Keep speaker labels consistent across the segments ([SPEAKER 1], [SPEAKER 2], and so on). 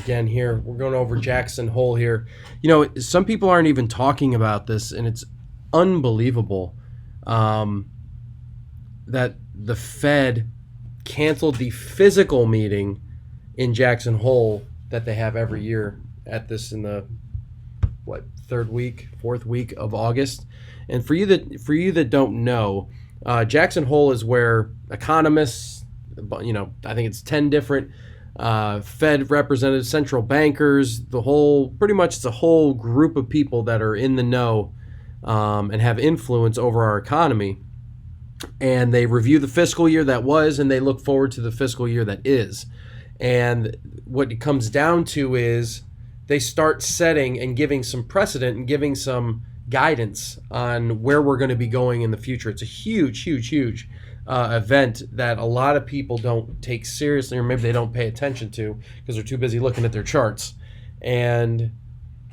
[SPEAKER 1] again here. We're going over Jackson Hole here. You know, some people aren't even talking about this, and it's unbelievable that the Fed canceled the physical meeting in Jackson Hole that they have every year at this in the fourth week of August. And for you that don't know, Jackson Hole is where economists, I think it's 10 different Fed representatives, central bankers, pretty much it's a whole group of people that are in the know and have influence over our economy. And they review the fiscal year that was, and they look forward to the fiscal year that is. And what it comes down to is they start setting and giving some precedent and giving some guidance on where we're going to be going in the future. It's a huge event that a lot of people don't take seriously, or maybe they don't pay attention to because they're too busy looking at their charts. And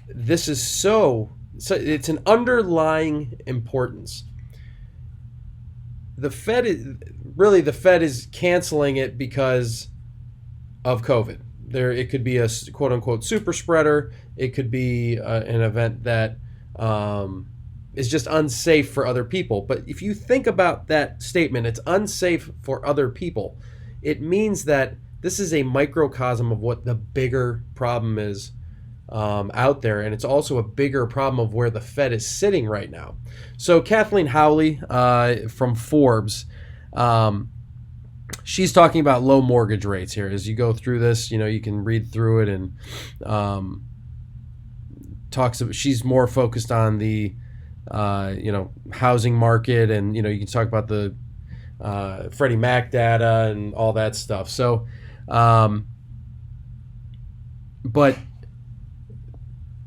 [SPEAKER 1] this is so it's an underlying importance. The Fed is canceling it because of COVID. It could be a quote unquote super spreader. It could be an event that is just unsafe for other people. But if you think about that statement, it's unsafe for other people. It means that this is a microcosm of what the bigger problem is out there, and it's also a bigger problem of where the Fed is sitting right now. So Kathleen Howley from Forbes, she's talking about low mortgage rates here. As you go through this, you can read through it, and she's more focused on the housing market, and you can talk about the Freddie Mac data and all that stuff. So, but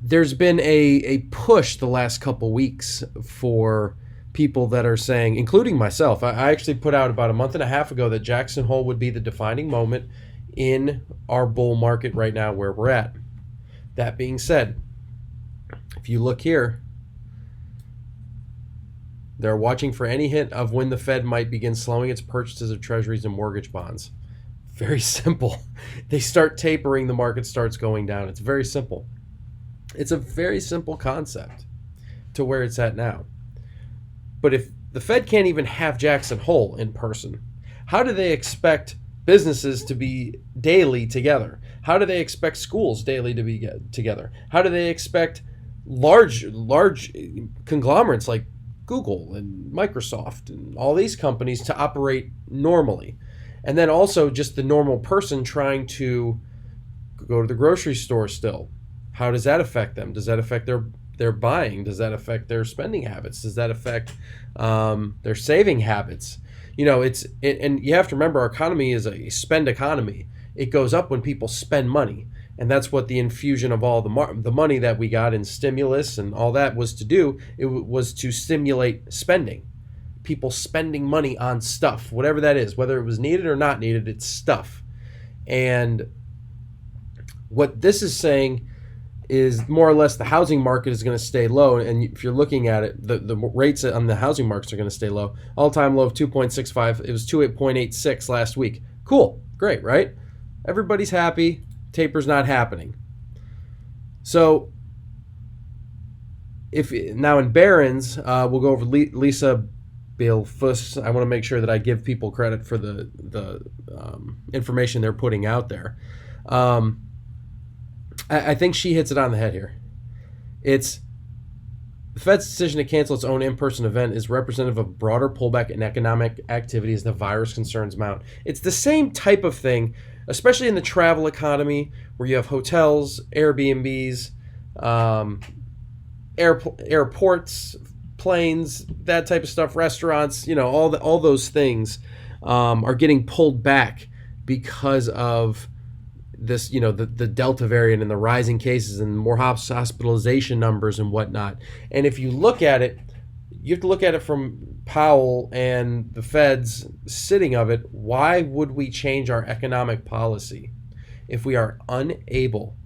[SPEAKER 1] there's been a push the last couple weeks for people that are saying, including myself, I actually put out about a month and a half ago that Jackson Hole would be the defining moment in our bull market right now where we're at. That being said, if you look here, they're watching for any hint of when the Fed might begin slowing its purchases of treasuries and mortgage bonds. Very simple. They start tapering, the market starts going down. It's very simple. It's a very simple concept to where it's at now. But if the Fed can't even have Jackson Hole in person, how do they expect businesses to be daily together? How do they expect schools daily to be together? How do they expect large conglomerates like Google and Microsoft and all these companies to operate normally? And then also just the normal person trying to go to the grocery store still. How does that affect them? Does that affect their buying? Does that affect their spending habits? Does that affect their saving habits? And you have to remember, our economy is a spend economy. It goes up when people spend money. And that's what the infusion of all the money that we got in stimulus and all that was to do. It was to stimulate spending. People spending money on stuff, whatever that is, whether it was needed or not needed, it's stuff. And what this is saying is more or less the housing market is going to stay low. And if you're looking at it, the rates on the housing markets are going to stay low. All-time low of 2.65. It was 2.86 last week. Cool. Great, right? Everybody's happy. Taper's not happening. So now in Barron's, we'll go over Lisa Bielfuss. I want to make sure that I give people credit for the information they're putting out there. I think she hits it on the head here. It's the Fed's decision to cancel its own in-person event is representative of broader pullback in economic activity as the virus concerns mount. It's the same type of thing, especially in the travel economy, where you have hotels, Airbnbs, airports, planes, that type of stuff, restaurants, all those things are getting pulled back because of this, the Delta variant and the rising cases and more hospitalization numbers and whatnot. And if you look at it, you have to look at it from Powell and the Fed's sitting of it. Why would we change our economic policy if we are unable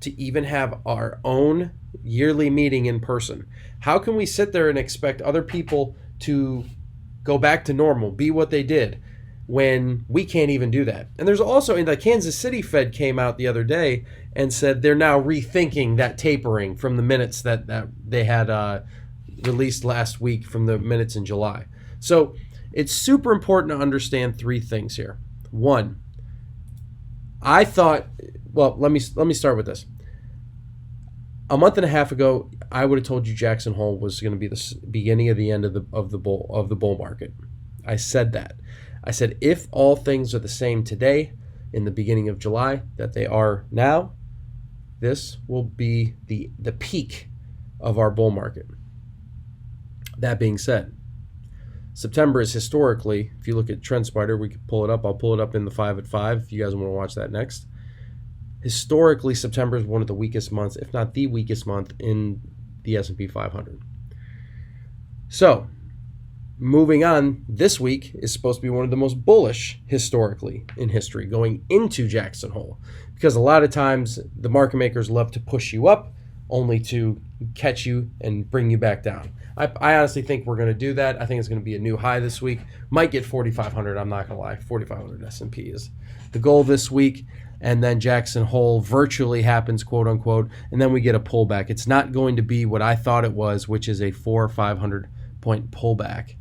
[SPEAKER 1] to even have our own yearly meeting in person? How can we sit there and expect other people to go back to normal, be what they did? when we can't even do that. And there's also, in the Kansas City Fed came out the other day and said they're now rethinking that tapering from the minutes that they had released last week from the minutes in July. So it's super important to understand three things here. One, I thought, well, let me start with this. A month and a half ago, I would have told you Jackson Hole was going to be the beginning of the end of the bull market. I said that. I said if all things are the same today in the beginning of July that they are now, this will be the peak of our bull market. That being said, September is historically, if you look at TrendSpider, we could pull it up. I'll pull it up in the 5 at 5 if you guys want to watch that next. Historically, September is one of the weakest months, if not the weakest month in the S&P 500. So, moving on, this week is supposed to be one of the most bullish historically in history going into Jackson Hole, because a lot of times the market makers love to push you up only to catch you and bring you back down. I honestly think we're going to do that. I think it's going to be a new high this week. Might get 4,500. I'm not going to lie. 4,500 S&P is the goal this week. And then Jackson Hole virtually happens, quote unquote, and then we get a pullback. It's not going to be what I thought it was, which is a 400 or 500 point pullback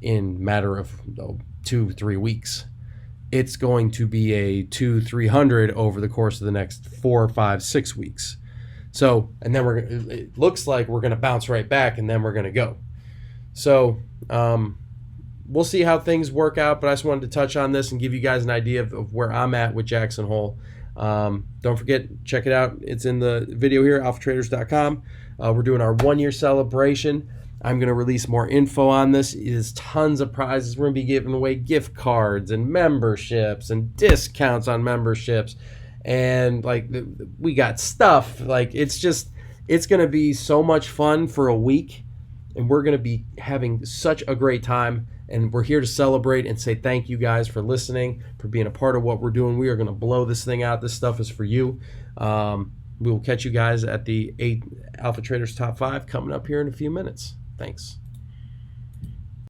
[SPEAKER 1] in matter of 2-3 weeks. It's going to be a 200-300 over the course of the next 4, 5, 6 weeks. So, and then it looks like we're going to bounce right back, and then we're going to go. So, we'll see how things work out, but I just wanted to touch on this and give you guys an idea of where I'm at with Jackson Hole. Don't forget, check it out. It's in the video here, alphatraders.com. We're doing our 1-year celebration. I'm going to release more info on this. There's tons of prizes. We're going to be giving away gift cards and memberships and discounts on memberships. And like we got stuff. Like it's going to be so much fun for a week. And we're going to be having such a great time. And we're here to celebrate and say thank you guys for listening, for being a part of what we're doing. We are going to blow this thing out. This stuff is for you. We will catch you guys at the 8 Alpha Traders Top 5 coming up here in a few minutes. Thanks.